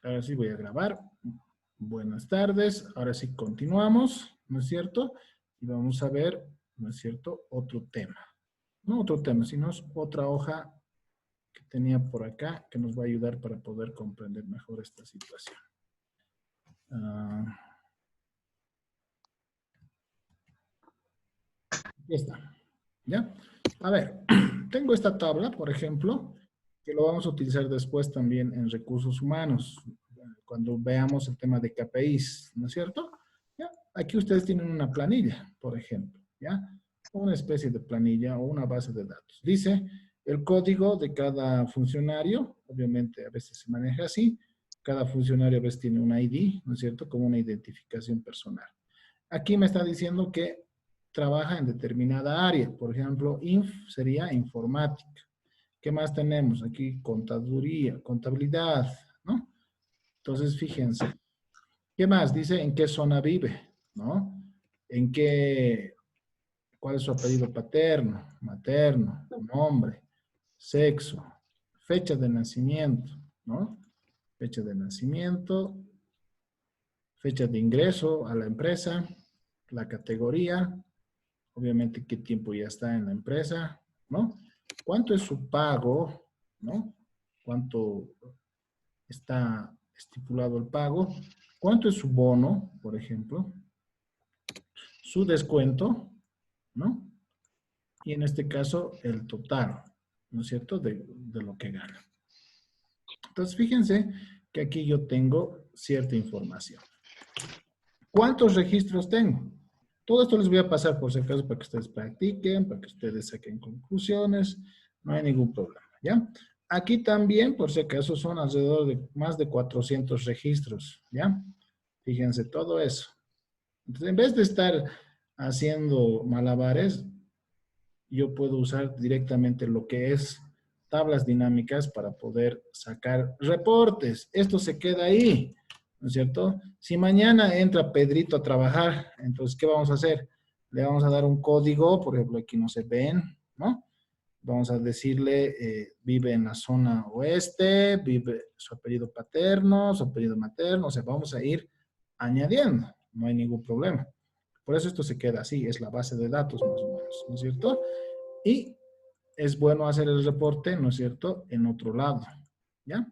Ahora sí voy a grabar. Buenas tardes. Ahora sí continuamos, ¿no es cierto? Y vamos a ver, ¿no es cierto? Otro tema. No otro tema, sino es otra hoja que tenía por acá que nos va a ayudar para poder comprender mejor esta situación. Aquí está. ¿Ya? A ver, tengo esta tabla, por ejemplo, que lo vamos a utilizar después también en recursos humanos, cuando veamos el tema de KPIs, ¿no es cierto? ¿Ya? Aquí ustedes tienen una planilla, por ejemplo, ¿ya? Una especie de planilla o una base de datos. Dice el código de cada funcionario, obviamente a veces se maneja así, cada funcionario a veces tiene un ID, ¿no es cierto? Como una identificación personal. Aquí me está diciendo que trabaja en determinada área. Por ejemplo, sería informática. ¿Qué más tenemos? Aquí contaduría, contabilidad, ¿no? Entonces, fíjense. ¿Qué más? Dice en qué zona vive, ¿no? En qué, cuál es su apellido paterno, materno, nombre, sexo, fecha de nacimiento, ¿no? Fecha de nacimiento, fecha de ingreso a la empresa, la categoría, obviamente qué tiempo ya está en la empresa, ¿no? ¿Cuánto es su pago, ¿no? ¿Cuánto está estipulado el pago? ¿Cuánto es su bono, por ejemplo? Su descuento, ¿no? Y en este caso, el total, ¿no es cierto?, de lo que gana. Entonces, fíjense que aquí yo tengo cierta información. ¿Cuántos registros tengo? Todo esto les voy a pasar por si acaso para que ustedes practiquen, para que ustedes saquen conclusiones. No hay ningún problema, ¿ya? Aquí también, por si acaso, son alrededor de más de 400 registros, ¿ya? Fíjense, todo eso. Entonces, en vez de estar haciendo malabares, yo puedo usar directamente lo que es tablas dinámicas para poder sacar reportes. Esto se queda ahí, ¿no es cierto? Si mañana entra Pedrito a trabajar, entonces, ¿qué vamos a hacer? Le vamos a dar un código, por ejemplo, aquí no se ven, ¿no? Vamos a decirle, vive en la zona oeste, vive su apellido paterno, su apellido materno, o sea, vamos a ir añadiendo, no hay ningún problema. Por eso esto se queda así, es la base de datos más o menos, ¿no es cierto? Y es bueno hacer el reporte, ¿no es cierto?, en otro lado, ¿ya?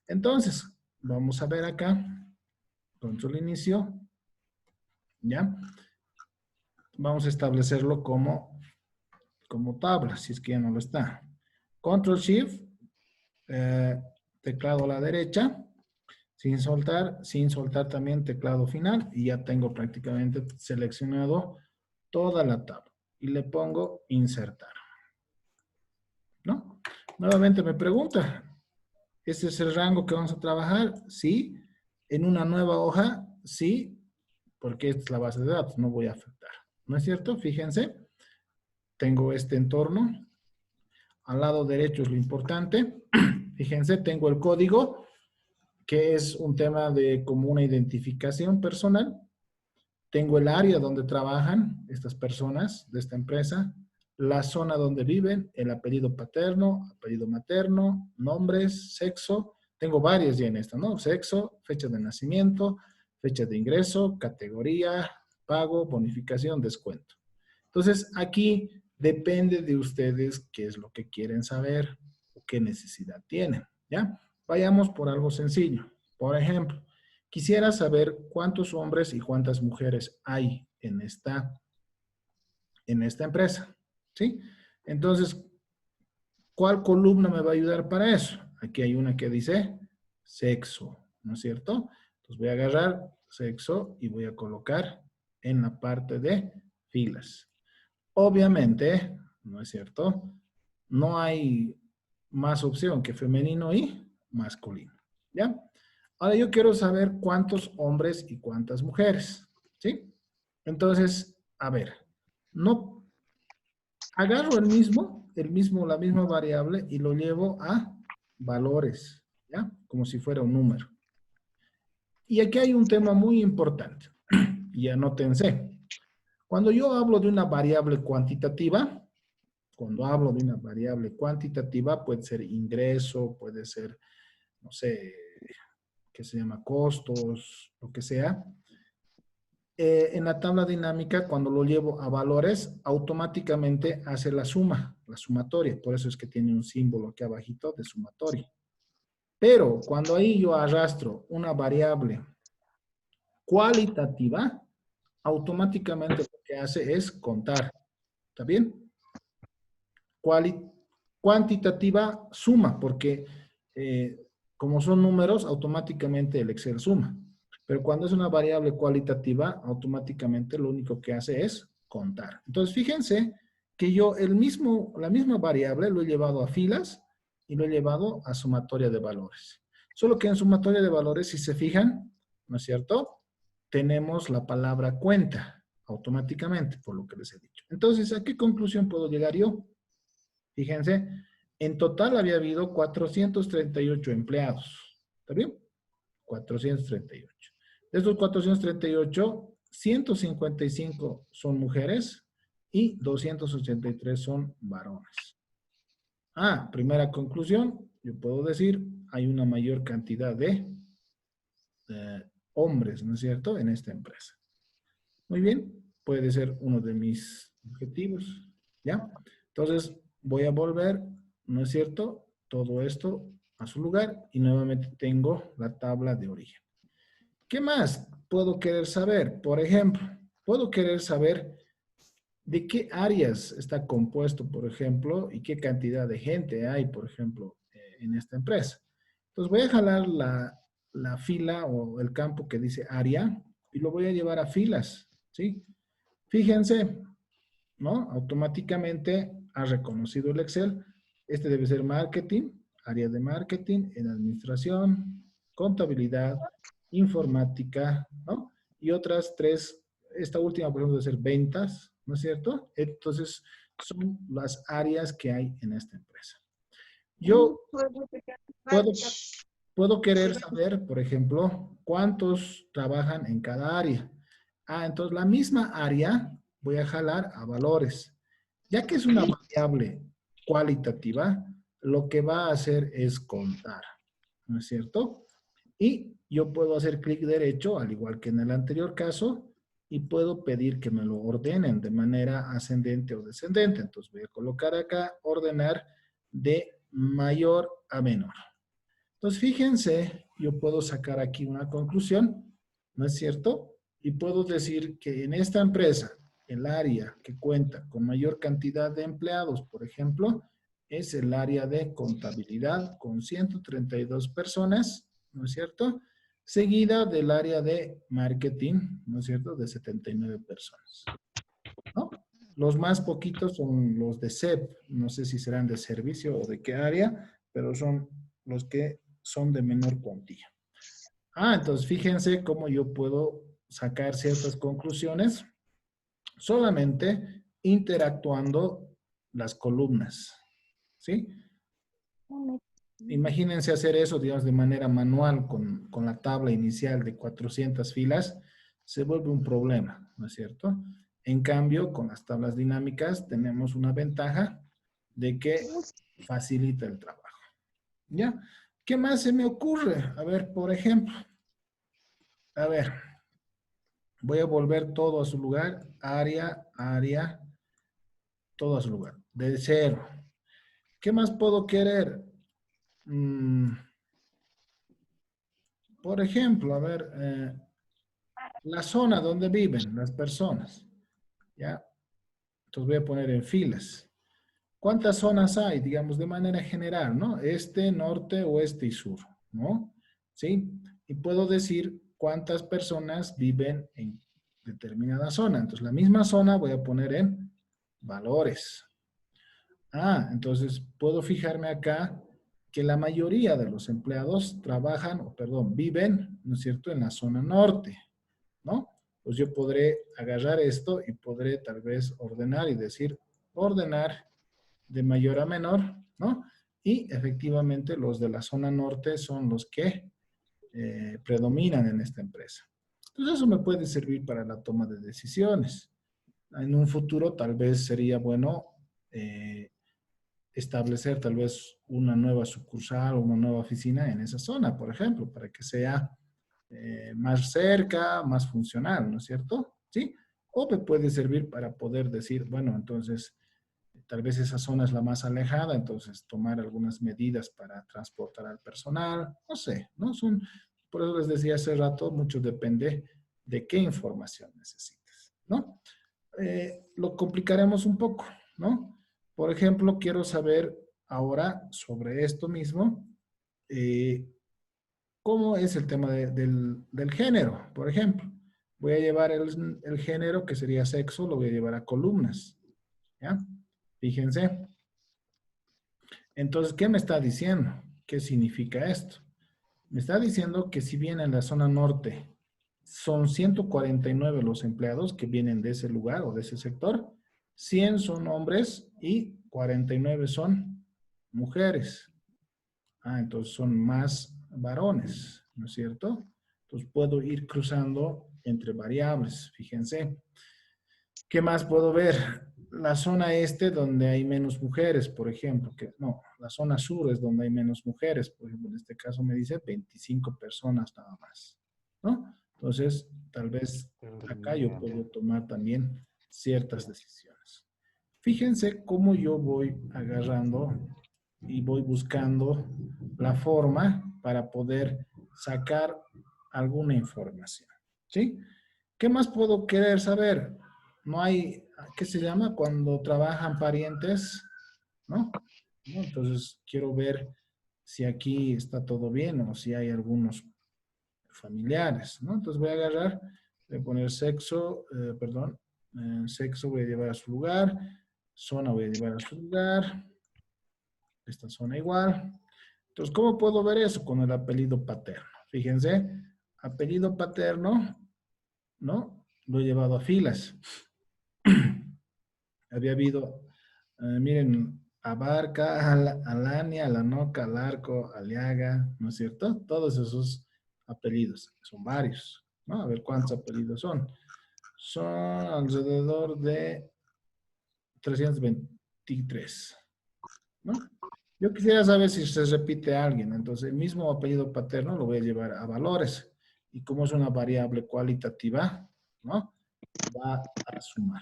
Entonces, vamos a ver acá, control inicio, ¿ya? Vamos a establecerlo como tabla, si es que ya no lo está. Control Shift, teclado a la derecha, sin soltar también teclado final, y ya tengo prácticamente seleccionado toda la tabla. Y le pongo insertar, ¿no? Nuevamente me pregunta, ¿este es el rango que vamos a trabajar? Sí. ¿En una nueva hoja? Sí, porque esta es la base de datos, no voy a afectar. ¿No es cierto? Fíjense, tengo este entorno. Al lado derecho es lo importante. Fíjense, tengo el código, que es un tema de como una identificación personal. Tengo el área donde trabajan estas personas de esta empresa, la zona donde viven, el apellido paterno, apellido materno, nombres, sexo. Tengo varias ya en esta, ¿no? Sexo, fecha de nacimiento, fecha de ingreso, categoría, pago, bonificación, descuento. Entonces, aquí depende de ustedes qué es lo que quieren saber o qué necesidad tienen, ¿ya? Vayamos por algo sencillo. Por ejemplo, quisiera saber cuántos hombres y cuántas mujeres hay en esta empresa, ¿sí? Entonces, ¿cuál columna me va a ayudar para eso? Aquí hay una que dice sexo, ¿no es cierto? Entonces voy a agarrar sexo y voy a colocar en la parte de filas. Obviamente, ¿no es cierto? No hay más opción que femenino y masculino, ¿ya? Ahora yo quiero saber cuántos hombres y cuántas mujeres, ¿sí? Entonces, a ver, no agarro la misma variable y lo llevo a valores, ¿ya? Como si fuera un número. Y aquí hay un tema muy importante, y anótense. Cuando yo hablo de una variable cuantitativa, puede ser ingreso, puede ser, no sé, que se llama costos, lo que sea. En la tabla dinámica, cuando lo llevo a valores, automáticamente hace la suma, la sumatoria. Por eso es que tiene un símbolo aquí abajito de sumatoria. Pero cuando ahí yo arrastro una variable cualitativa, automáticamente lo que hace es contar. ¿Está bien? Cuantitativa suma, porque como son números, automáticamente el Excel suma. Pero cuando es una variable cualitativa, automáticamente lo único que hace es contar. Entonces, fíjense que yo la misma variable lo he llevado a filas y lo he llevado a sumatoria de valores. Solo que en sumatoria de valores, si se fijan, ¿no es cierto? Tenemos la palabra cuenta automáticamente, por lo que les he dicho. Entonces, ¿a qué conclusión puedo llegar yo? Fíjense, en total había habido 438 empleados. ¿Está bien? 438. De estos 438, 155 son mujeres y 283 son varones. Primera conclusión, yo puedo decir, hay una mayor cantidad de hombres, ¿no es cierto?, en esta empresa. Muy bien, puede ser uno de mis objetivos, ¿ya? Entonces, voy a volver, ¿no es cierto?, todo esto a su lugar y nuevamente tengo la tabla de origen. ¿Qué más puedo querer saber? Por ejemplo, puedo querer saber de qué áreas está compuesto, por ejemplo, y qué cantidad de gente hay, por ejemplo, en esta empresa. Entonces voy a jalar la fila o el campo que dice área y lo voy a llevar a filas, ¿sí? Fíjense, ¿no? Automáticamente ha reconocido el Excel. Este debe ser marketing, área de marketing, en administración, contabilidad, informática, ¿no? Y otras tres, esta última, por ejemplo, debe ser ventas, ¿no es cierto? Entonces, son las áreas que hay en esta empresa. Yo puedo querer saber, por ejemplo, cuántos trabajan en cada área. Entonces la misma área voy a jalar a valores. Ya que es una variable cualitativa, lo que va a hacer es contar, ¿no es cierto? Y yo puedo hacer clic derecho, al igual que en el anterior caso, y puedo pedir que me lo ordenen de manera ascendente o descendente. Entonces voy a colocar acá, ordenar de mayor a menor. Entonces, fíjense, yo puedo sacar aquí una conclusión, ¿no es cierto? Y puedo decir que en esta empresa, el área que cuenta con mayor cantidad de empleados, por ejemplo, es el área de contabilidad con 132 personas, ¿no es cierto? Seguida del área de marketing, ¿no es cierto? De 79 personas, ¿no? Los más poquitos son los de SEP, no sé si serán de servicio o de qué área, pero son los que son de menor cuantía. Entonces fíjense cómo yo puedo sacar ciertas conclusiones solamente interactuando las columnas, ¿sí? Imagínense hacer eso, digamos, de manera manual con la tabla inicial de 400 filas, se vuelve un problema, ¿no es cierto? En cambio, con las tablas dinámicas tenemos una ventaja de que facilita el trabajo. ¿Ya? ¿Qué más se me ocurre? A ver, por ejemplo, a ver, voy a volver todo a su lugar, área, todo a su lugar, de cero. ¿Qué más puedo querer? Por ejemplo, a ver, la zona donde viven las personas, ¿ya? Entonces voy a poner en filas. ¿Cuántas zonas hay, digamos, de manera general, ¿no? Este, norte, oeste y sur, ¿no? ¿Sí? Y puedo decir cuántas personas viven en determinada zona. Entonces, la misma zona voy a poner en valores. Entonces puedo fijarme acá que la mayoría de los empleados trabajan, o perdón, viven, ¿no es cierto?, en la zona norte, ¿no? Pues yo podré agarrar esto y podré tal vez ordenar y decir, ordenar de mayor a menor, ¿no? Y efectivamente los de la zona norte son los que predominan en esta empresa. Entonces eso me puede servir para la toma de decisiones. En un futuro tal vez sería bueno establecer tal vez una nueva sucursal o una nueva oficina en esa zona, por ejemplo, para que sea más cerca, más funcional, ¿no es cierto? ¿Sí? O me puede servir para poder decir, bueno, entonces, tal vez esa zona es la más alejada, entonces tomar algunas medidas para transportar al personal, no sé, ¿no? Son, por eso les decía hace rato, mucho depende de qué información necesitas, ¿no? Lo complicaremos un poco, ¿no? Por ejemplo, quiero saber ahora sobre esto mismo, eh, ¿cómo es el tema del género? Por ejemplo, voy a llevar el género que sería sexo, lo voy a llevar a columnas, ¿ya? Fíjense. Entonces, ¿qué me está diciendo? ¿Qué significa esto? Me está diciendo que si bien en la zona norte son 149 los empleados que vienen de ese lugar o de ese sector, 100 son hombres y 49 son mujeres. Ah, entonces son más varones, ¿no es cierto? Entonces puedo ir cruzando entre variables, fíjense. ¿Qué más puedo ver? La zona este donde hay menos mujeres, por ejemplo, que no, la zona sur es donde hay menos mujeres, por ejemplo, en este caso me dice 25 personas nada más, ¿no? Entonces, tal vez acá yo puedo tomar también ciertas decisiones. Fíjense cómo yo voy agarrando y voy buscando la forma para poder sacar alguna información, ¿sí? ¿Qué más puedo querer saber? No hay, ¿qué se llama? Cuando trabajan parientes, ¿no? ¿No? Entonces, quiero ver si aquí está todo bien o si hay algunos familiares, ¿no? Entonces voy a agarrar, voy a poner sexo, perdón, sexo voy a llevar a su lugar, zona voy a llevar a su lugar, esta zona igual. Entonces, ¿cómo puedo ver eso? Con el apellido paterno. Fíjense, apellido paterno, ¿no? Lo he llevado a filas. Había habido, miren, Abarca, Alania, Alanoca, Alarco, Aliaga, ¿no es cierto? Todos esos apellidos, son varios, ¿no? A ver cuántos apellidos son. Son alrededor de 323, ¿no? Yo quisiera saber si se repite alguien, entonces el mismo apellido paterno lo voy a llevar a valores y como es una variable cualitativa, ¿no? Va a sumar.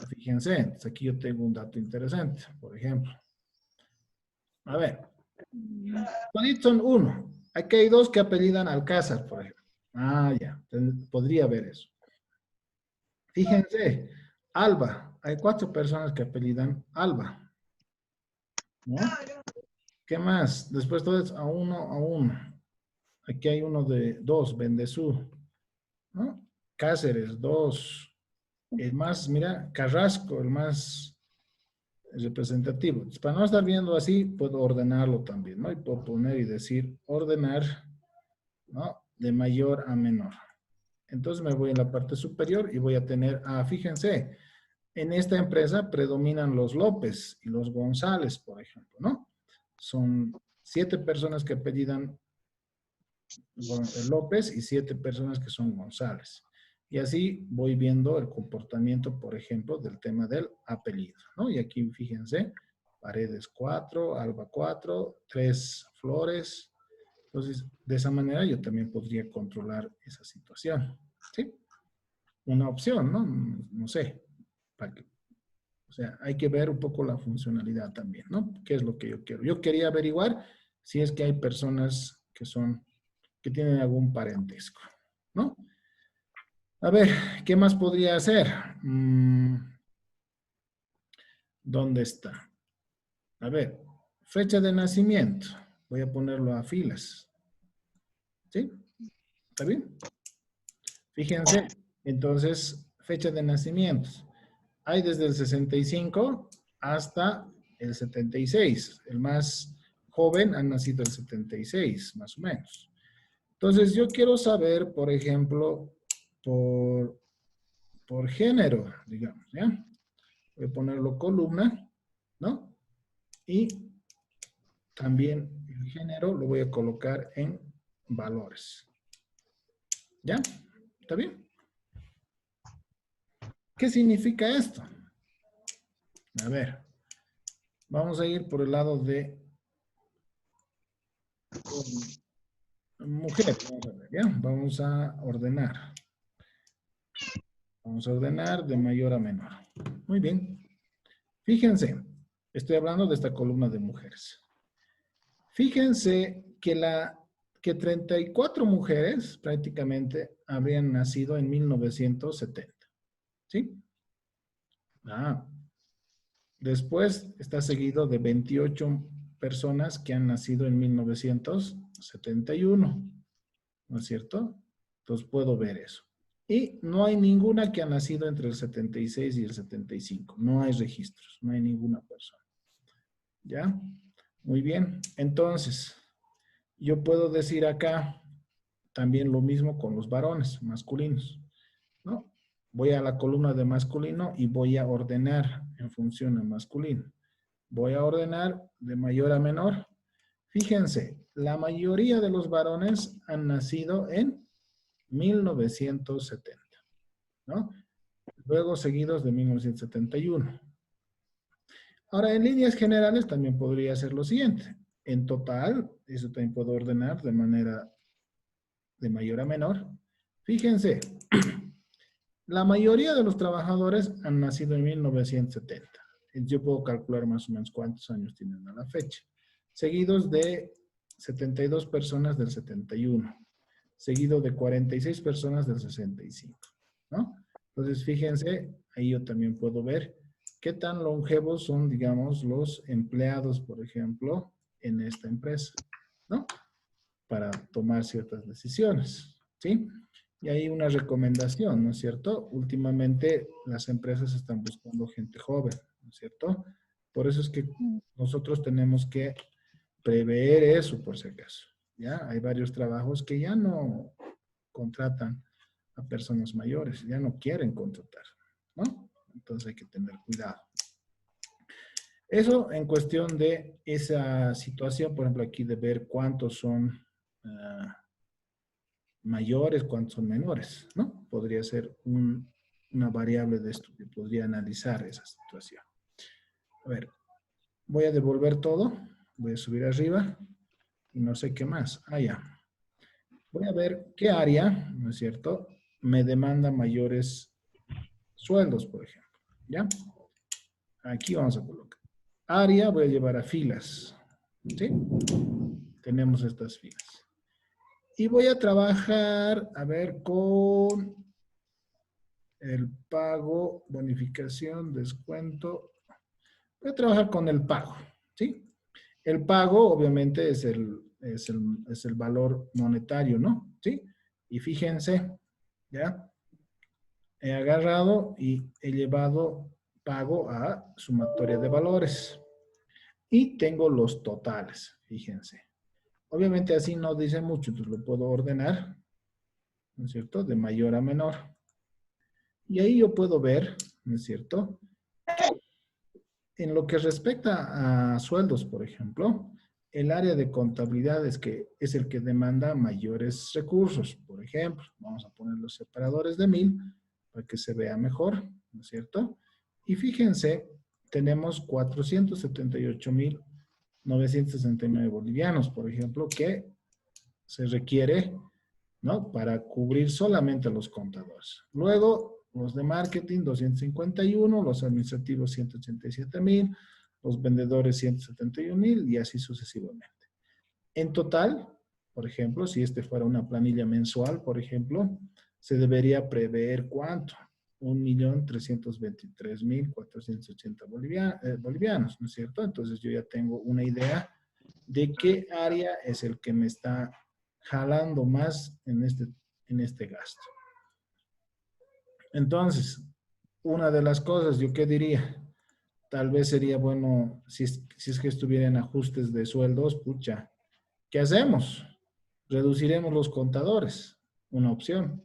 Fíjense, entonces aquí yo tengo un dato interesante, por ejemplo. A ver, toditos son uno. Aquí hay dos que apellidan Alcázar, por ejemplo. Ah, ya, podría haber eso. Fíjense, Alba, hay cuatro personas que apellidan Alba, ¿no? ¿Qué más? Después todo es a uno, a uno. Aquí hay uno de dos, Bendezú, ¿no? Cáceres, dos. El más, mira, Carrasco, el más representativo. Entonces, para no estar viendo así, puedo ordenarlo también, ¿no? Y puedo poner y decir ordenar, ¿no? De mayor a menor. Entonces me voy en la parte superior y voy a tener, fíjense, en esta empresa predominan los López y los González, por ejemplo, ¿no? Son 7 personas que apellidan López y 7 personas que son González. Y así voy viendo el comportamiento, por ejemplo, del tema del apellido, ¿no? Y aquí fíjense, Paredes 4, Alba 4, 3 Flores. Entonces, de esa manera yo también podría controlar esa situación, ¿sí? Una opción, ¿no? No sé, para que, o sea, hay que ver un poco la funcionalidad también, ¿no? ¿Qué es lo que yo quiero? Yo quería averiguar si es que hay personas que tienen algún parentesco, ¿no? A ver, ¿qué más podría hacer? ¿Dónde está? A ver, fecha de nacimiento. Voy a ponerlo a filas. ¿Sí? ¿Está bien? Fíjense, entonces, fecha de nacimiento. Hay desde el 65 hasta el 76. El más joven ha nacido el 76, más o menos. Entonces, yo quiero saber, por ejemplo, por género, digamos, ¿ya? Voy a ponerlo columna, ¿no? Y también el género lo voy a colocar en valores. ¿Ya? ¿Está bien? ¿Qué significa esto? A ver, Vamos a ir por el lado de mujer. Vamos a ver, ¿ya? Vamos a ordenar. Vamos a ordenar de mayor a menor. Muy bien. Fíjense, estoy hablando de esta columna de mujeres. Fíjense que 34 mujeres prácticamente habrían nacido en 1970. ¿Sí? Ah, después está seguido de 28 personas que han nacido en 1971. ¿No es cierto? Entonces puedo ver eso. Y no hay ninguna que ha nacido entre el 76 y el 75. No hay registros, no hay ninguna persona. ¿Ya? Muy bien. Entonces, yo puedo decir acá también lo mismo con los varones masculinos, ¿no? Voy a la columna de masculino y voy a ordenar en función a masculino. Voy a ordenar de mayor a menor. Fíjense, la mayoría de los varones han nacido en 1970, ¿no? Luego seguidos de 1971. Ahora, en líneas generales también podría ser lo siguiente. En total, eso también puedo ordenar de manera de mayor a menor. Fíjense, la mayoría de los trabajadores han nacido en 1970. Yo puedo calcular más o menos cuántos años tienen a la fecha. Seguidos de 72 personas del 71. Seguido de 46 personas del 65. ¿No? Entonces, fíjense, ahí yo también puedo ver qué tan longevos son, digamos, los empleados, por ejemplo, en esta empresa, ¿no? Para tomar ciertas decisiones, ¿sí? Y hay una recomendación, ¿no es cierto? Últimamente las empresas están buscando gente joven, ¿no es cierto? Por eso es que nosotros tenemos que prever eso, por si acaso, ¿ya? Hay varios trabajos que ya no contratan a personas mayores, ya no quieren contratar, ¿no? Entonces hay que tener cuidado. Eso en cuestión de esa situación, por ejemplo, aquí de ver cuántos son mayores, cuántos son menores, ¿no? Podría ser una variable de esto que podría analizar esa situación. A ver, voy a devolver todo, voy a subir arriba y no sé qué más. Ah, ya. Voy a ver qué área, ¿no es cierto?, me demanda mayores sueldos, por ejemplo. ¿Ya? Aquí vamos a colocar. Área voy a llevar a filas. ¿Sí? Tenemos estas filas. Y voy a trabajar, a ver, con el pago, bonificación, descuento. Voy a trabajar con el pago. ¿Sí? El pago, obviamente, es el valor monetario, ¿no? ¿Sí? Y fíjense, ¿ya? He agarrado y he llevado pago a sumatoria de valores. Y tengo los totales, fíjense. Obviamente así no dice mucho, entonces lo puedo ordenar, ¿no es cierto? De mayor a menor. Y ahí yo puedo ver, ¿no es cierto? En lo que respecta a sueldos, por ejemplo, el área de contabilidad es el que demanda mayores recursos. Por ejemplo, vamos a poner los separadores de 1000 para que se vea mejor, ¿no es cierto? Y fíjense, tenemos 478.969 bolivianos, por ejemplo, que se requiere, ¿no? Para cubrir solamente a los contadores. Luego, los de marketing, 251, los administrativos, 187.000, los vendedores, 171.000 y así sucesivamente. En total, por ejemplo, si este fuera una planilla mensual, por ejemplo, se debería prever ¿cuánto? 1.323.480 bolivianos, ¿no es cierto? Entonces yo ya tengo una idea de qué área es el que me está jalando más en este gasto. Entonces, una de las cosas, ¿yo qué diría? Tal vez sería bueno, si es que estuvieran ajustes de sueldos, pucha, ¿qué hacemos? Reduciremos los contadores, una opción.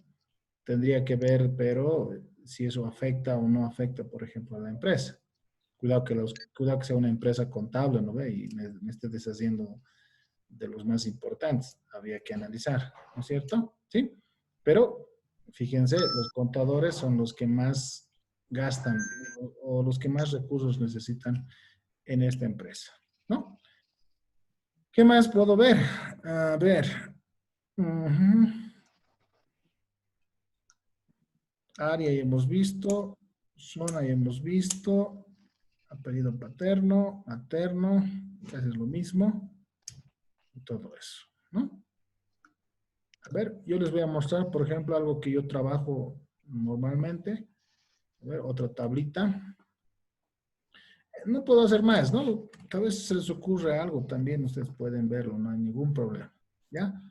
Tendría que ver, pero si eso afecta o no afecta, por ejemplo, a la empresa. Cuidado que sea una empresa contable, ¿no ve? Y me esté deshaciendo de los más importantes. Había que analizar, ¿no es cierto? Sí. Pero fíjense, los contadores son los que más gastan o los que más recursos necesitan en esta empresa, ¿no? ¿Qué más puedo ver? A ver. Área ya hemos visto. Zona ya hemos visto. Apellido paterno, materno, casi es lo mismo. Y todo eso, ¿no? A ver, yo les voy a mostrar, por ejemplo, algo que yo trabajo normalmente. A ver, otra tablita. No puedo hacer más, ¿no? Tal vez se les ocurre algo también, ustedes pueden verlo, no hay ningún problema, ¿ya?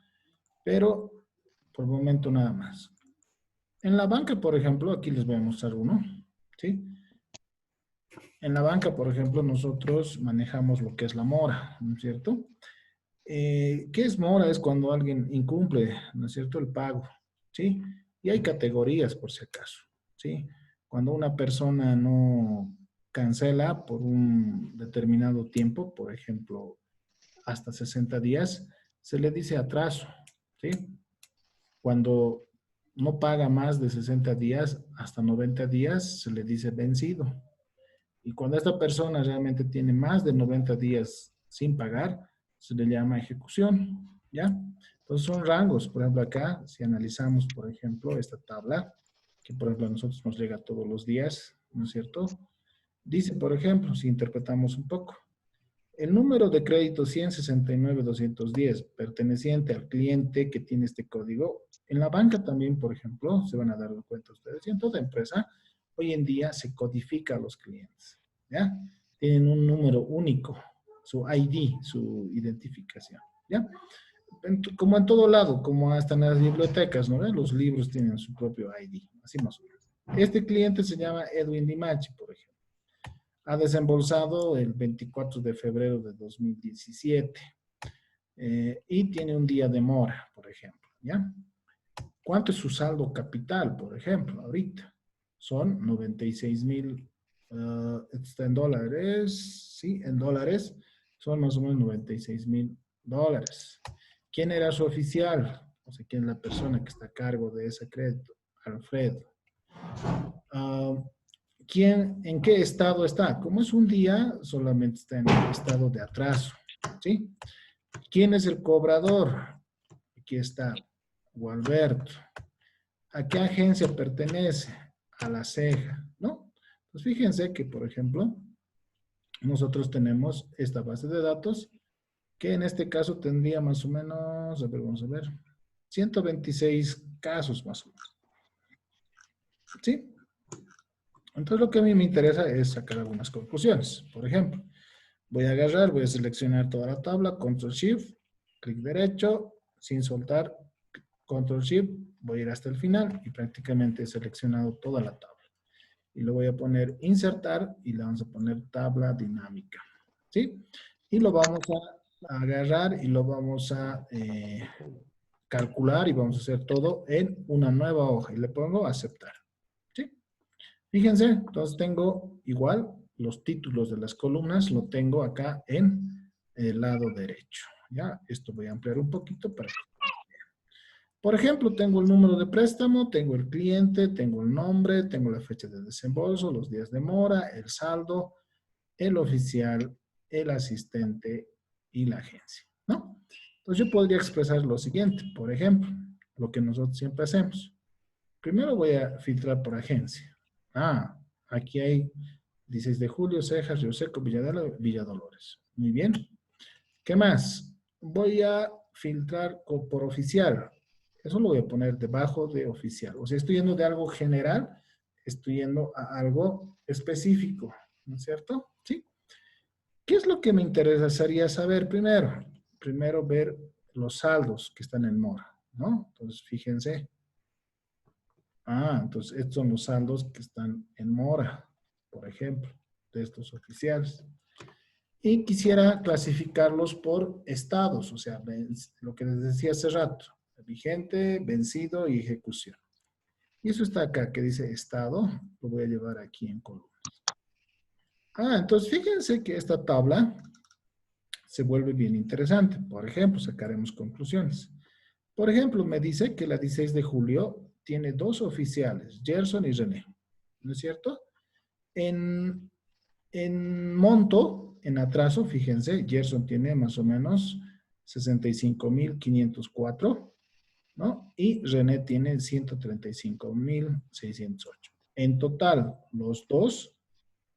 Pero por el momento nada más. En la banca, por ejemplo, aquí les voy a mostrar uno, ¿sí? En la banca, por ejemplo, nosotros manejamos lo que es la mora, ¿no es cierto? ¿Qué es mora? Es cuando alguien incumple, ¿no es cierto?, el pago, ¿sí? Y hay categorías, por si acaso, ¿sí? Cuando una persona no cancela por un determinado tiempo, por ejemplo, hasta 60 días, se le dice atraso, ¿sí? Cuando no paga más de 60 días, hasta 90 días, se le dice vencido. Y cuando esta persona realmente tiene más de 90 días sin pagar, se le llama ejecución, ¿ya? Entonces son rangos. Por ejemplo, acá, si analizamos, por ejemplo, esta tabla, que por ejemplo a nosotros nos llega todos los días, ¿no es cierto? Dice, por ejemplo, si interpretamos un poco, el número de crédito 169,210 perteneciente al cliente que tiene este código, en la banca también, por ejemplo, se van a dar cuenta ustedes, y en toda empresa, hoy en día se codifica a los clientes, ¿ya? Tienen un número único, su ID, su identificación, ¿ya? Como en todo lado, como hasta en las bibliotecas, ¿no? Los libros tienen su propio ID, así más o menos. Este cliente se llama Edwin Dimachi, por ejemplo. Ha desembolsado el 24 de febrero de 2017 y tiene un día de mora, por ejemplo, ¿ya? ¿Cuánto es su saldo capital, por ejemplo, ahorita? Son 96,000, está en dólares, sí, en dólares, son más o menos 96,000 dólares. ¿Quién era su oficial? O sea, ¿quién es la persona que está a cargo de ese crédito? Alfredo. ¿En qué estado está? Como es un día, solamente está en el estado de atraso, ¿sí? ¿Quién es el cobrador? Aquí está, Gualberto. ¿A qué agencia pertenece? A la ceja, ¿no? Pues fíjense que, por ejemplo, nosotros tenemos esta base de datos que en este caso tendría más o menos, a ver, vamos a ver, 126 casos más o menos, ¿sí? Entonces lo que a mí me interesa es sacar algunas conclusiones. Por ejemplo, voy a agarrar, voy a seleccionar toda la tabla, Control Shift, clic derecho, sin soltar, Control Shift, voy a ir hasta el final y prácticamente he seleccionado toda la tabla. Y lo voy a poner insertar y le vamos a poner tabla dinámica, ¿sí? Y lo vamos a agarrar y lo vamos a calcular y vamos a hacer todo en una nueva hoja y le pongo aceptar, ¿sí? Fíjense, entonces tengo igual los títulos de las columnas, lo tengo acá en el lado derecho. Ya, esto voy a ampliar un poquito para que... Por ejemplo, tengo el número de préstamo, tengo el cliente, tengo el nombre, tengo la fecha de desembolso, los días de mora, el saldo, el oficial, el asistente y la agencia, ¿no? Entonces yo podría expresar lo siguiente, por ejemplo, lo que nosotros siempre hacemos. Primero voy a filtrar por agencia. Ah, aquí hay 16 de julio, Cejas, Río Seco, Villa Dolores. Muy bien. ¿Qué más? Voy a filtrar por oficial. Eso lo voy a poner debajo de oficial. O sea, estoy yendo de algo general, estoy yendo a algo específico, ¿no es cierto? Sí. ¿Qué es lo que me interesaría saber primero? Primero ver los saldos que están en mora, ¿no? Entonces, fíjense. Ah, entonces estos son los saldos que están en mora, por ejemplo, de estos oficiales. Y quisiera clasificarlos por estados, o sea, lo que les decía hace rato, vigente, vencido y ejecución. Y eso está acá, que dice estado, lo voy a llevar aquí en columnas. Ah, entonces fíjense que esta tabla se vuelve bien interesante. Por ejemplo, sacaremos conclusiones. Por ejemplo, me dice que la 16 de julio tiene dos oficiales, Gerson y René, ¿no es cierto? En En monto, en atraso, fíjense, Gerson tiene más o menos 65.504, ¿no? Y René tiene 135.608. En total, los dos,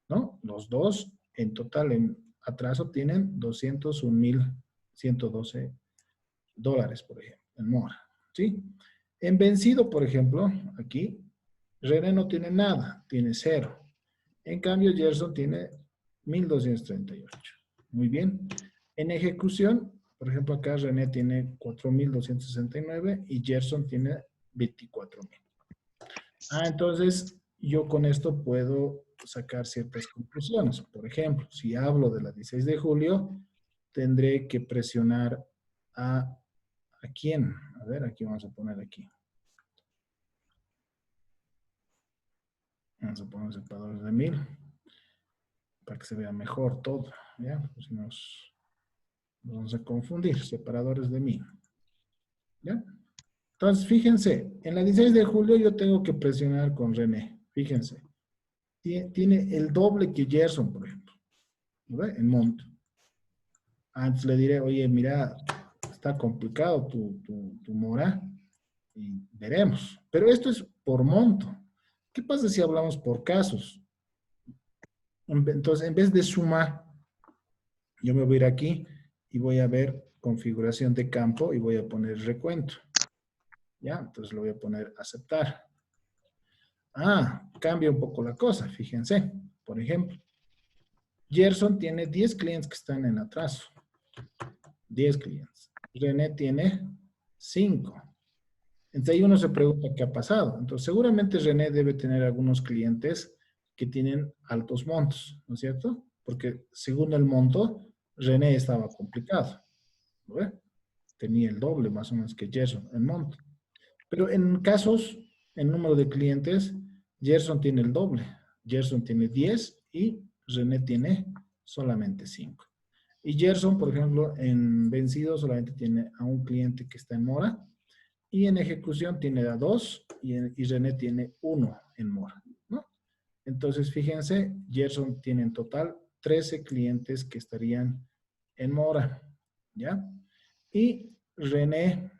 ¿no? Los dos, en total, en atraso, tienen $201.112, por ejemplo, en mora, ¿sí? En vencido, por ejemplo, aquí, René no tiene nada, tiene cero. En cambio, Gerson tiene 1.238. Muy bien. En ejecución, por ejemplo, acá René tiene 4.269 y Gerson tiene 24.000. Entonces yo con esto puedo sacar ciertas conclusiones. Por ejemplo, si hablo de la 16 de julio, tendré que presionar ¿a quién? A ver, aquí vamos a poner aquí. Vamos a poner separadores de 1.000 para que se vea mejor todo, ¿ya? Pues si nos vamos a confundir, separadores de 1.000, ¿ya? Entonces, fíjense, en la 16 de julio yo tengo que presionar con René, fíjense. Tiene el doble que Gerson, por ejemplo, ¿no? En monto. Antes le diré, oye, mira, está complicado tu mora y veremos. Pero esto es por monto. ¿Qué pasa si hablamos por casos? Entonces, en vez de sumar, yo me voy a ir aquí y voy a ver configuración de campo y voy a poner recuento. ¿Ya? Entonces lo voy a poner aceptar. Cambia un poco la cosa, fíjense. Por ejemplo, Gerson tiene 10 clientes que están en atraso. 10 clientes. René tiene 5. Entonces ahí uno se pregunta qué ha pasado. Entonces seguramente René debe tener algunos clientes que tienen altos montos, ¿no es cierto? Porque según el monto, René estaba complicado. ¿No ve? Tenía el doble más o menos que Gerson en monto. Pero en casos, en número de clientes, Gerson tiene el doble. Gerson tiene 10 y René tiene solamente 5. Y Gerson, por ejemplo, en vencido solamente tiene a un cliente que está en mora y en ejecución tiene a 2 y René tiene 1 en mora, ¿no? Entonces, fíjense, Gerson tiene en total 13 clientes que estarían en mora, ¿ya? Y René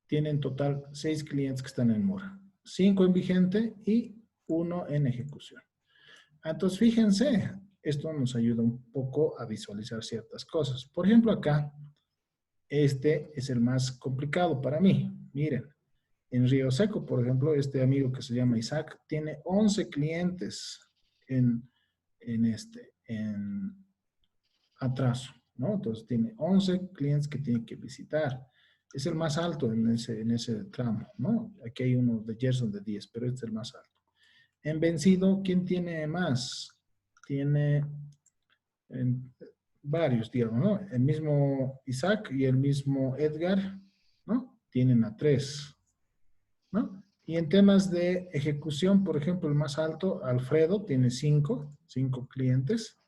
tiene en total 6 clientes que están en mora, 5 en vigente y 1 en ejecución. Entonces, fíjense, esto nos ayuda un poco a visualizar ciertas cosas. Por ejemplo, acá, este es el más complicado para mí. Miren, en Río Seco, por ejemplo, este amigo que se llama Isaac tiene 11 clientes en atraso, ¿no? Entonces tiene 11 clientes que tiene que visitar. Es el más alto en ese tramo, ¿no? Aquí hay uno de Gerson de 10, pero este es el más alto. En vencido, ¿quién tiene más? Tiene varios, digamos, ¿no? El mismo Isaac y el mismo Edgar, ¿no? Tienen a 3, ¿no? Y en temas de ejecución, por ejemplo, el más alto, Alfredo, tiene 5 clientes,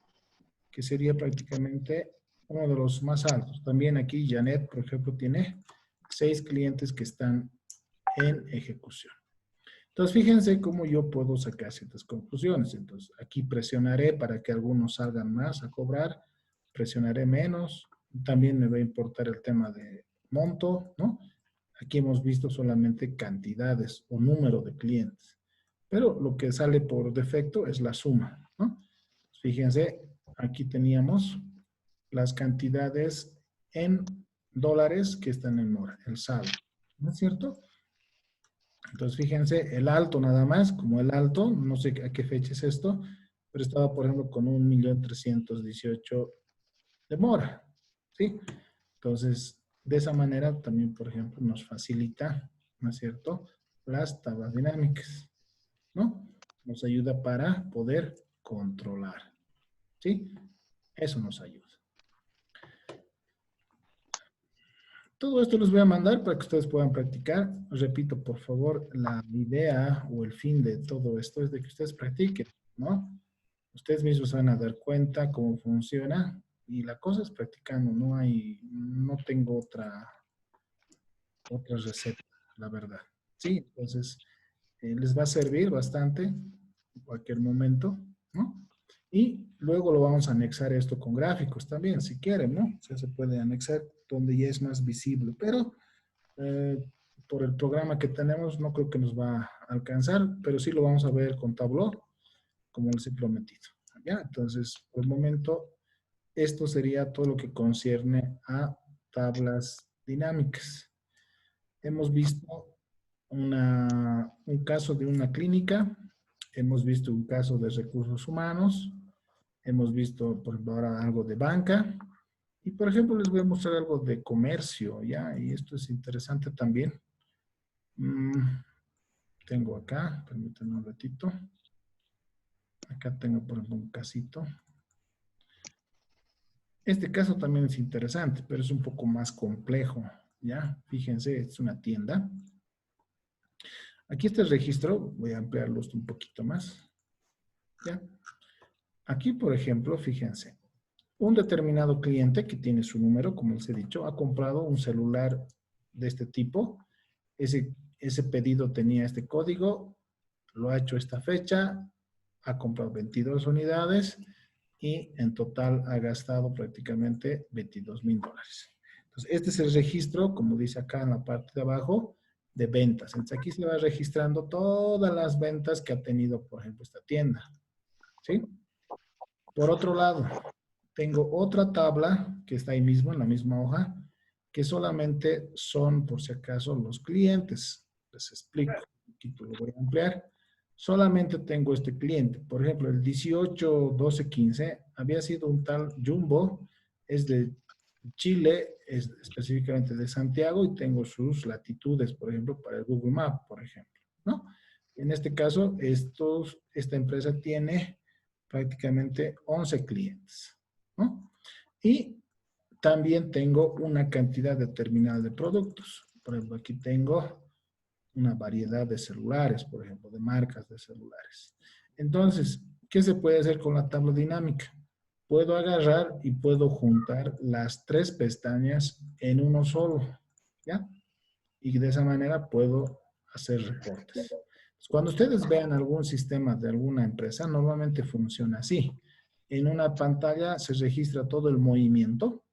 que sería prácticamente uno de los más altos. También aquí Janet, por ejemplo, tiene 6 clientes que están en ejecución. Entonces, fíjense cómo yo puedo sacar ciertas conclusiones. Entonces, aquí presionaré para que algunos salgan más a cobrar, presionaré menos. También me va a importar el tema de monto, ¿no? Aquí hemos visto solamente cantidades o número de clientes, pero lo que sale por defecto es la suma, ¿no? Fíjense, aquí teníamos las cantidades en dólares que están en mora, el saldo, ¿no es cierto? Entonces, fíjense, el alto nada más, como el alto, no sé a qué fecha es esto, pero estaba, por ejemplo, con 1.318.000 de mora, ¿sí? Entonces, de esa manera también, por ejemplo, nos facilita, ¿no es cierto?, las tablas dinámicas, ¿no? Nos ayuda para poder controlar, ¿sí? Eso nos ayuda. Todo esto les voy a mandar para que ustedes puedan practicar. Repito, por favor, la idea o el fin de todo esto es de que ustedes practiquen, ¿no? Ustedes mismos se van a dar cuenta cómo funciona y la cosa es practicando, no tengo otra receta, la verdad. Sí, entonces les va a servir bastante en cualquier momento, ¿no? Y luego lo vamos a anexar esto con gráficos también, si quieren, ¿no? O sea, se puede anexar donde ya es más visible, pero eh, por el programa que tenemos no creo que nos va a alcanzar, pero sí lo vamos a ver con Tableau, como les he prometido. ¿Ya? Entonces, por el momento, esto sería todo lo que concierne a tablas dinámicas. Hemos visto un caso de una clínica, hemos visto un caso de recursos humanos, hemos visto, por ejemplo, ahora algo de banca, y por ejemplo les voy a mostrar algo de comercio, ¿ya? Y esto es interesante también. Tengo acá, permítanme un ratito. Acá tengo, por ejemplo, un casito. Este caso también es interesante, pero es un poco más complejo, ¿ya? Fíjense, es una tienda. Aquí está el registro, voy a ampliarlo un poquito más, ¿ya? Aquí, por ejemplo, fíjense, un determinado cliente que tiene su número, como les he dicho, ha comprado un celular de este tipo. Ese pedido tenía este código, lo ha hecho esta fecha, ha comprado 22 unidades y en total ha gastado prácticamente $22,000. Entonces, este es el registro, como dice acá en la parte de abajo, de ventas. Entonces, aquí se va registrando todas las ventas que ha tenido, por ejemplo, esta tienda. ¿Sí? Por otro lado, tengo otra tabla que está ahí mismo, en la misma hoja, que solamente son, por si acaso, los clientes. Les explico. Aquí lo voy a ampliar. Solamente tengo este cliente. Por ejemplo, el 18, 12, 15 había sido un tal Jumbo, es de Chile, es específicamente de Santiago y tengo sus latitudes, por ejemplo, para el Google Maps, por ejemplo, ¿no? En este caso, esta empresa tiene prácticamente 11 clientes, ¿no? Y también tengo una cantidad determinada de productos. Por ejemplo, aquí tengo una variedad de celulares, por ejemplo, de marcas de celulares. Entonces, ¿qué se puede hacer con la tabla dinámica? Puedo agarrar y puedo juntar las tres pestañas en uno solo, ¿ya? Y de esa manera puedo hacer reportes. Cuando ustedes vean algún sistema de alguna empresa, normalmente funciona así. En una pantalla se registra todo el movimiento,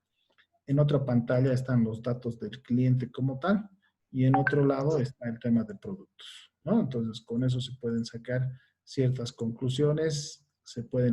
en otra pantalla están los datos del cliente como tal, y en otro lado está el tema de productos, ¿no? Entonces, con eso se pueden sacar ciertas conclusiones, se pueden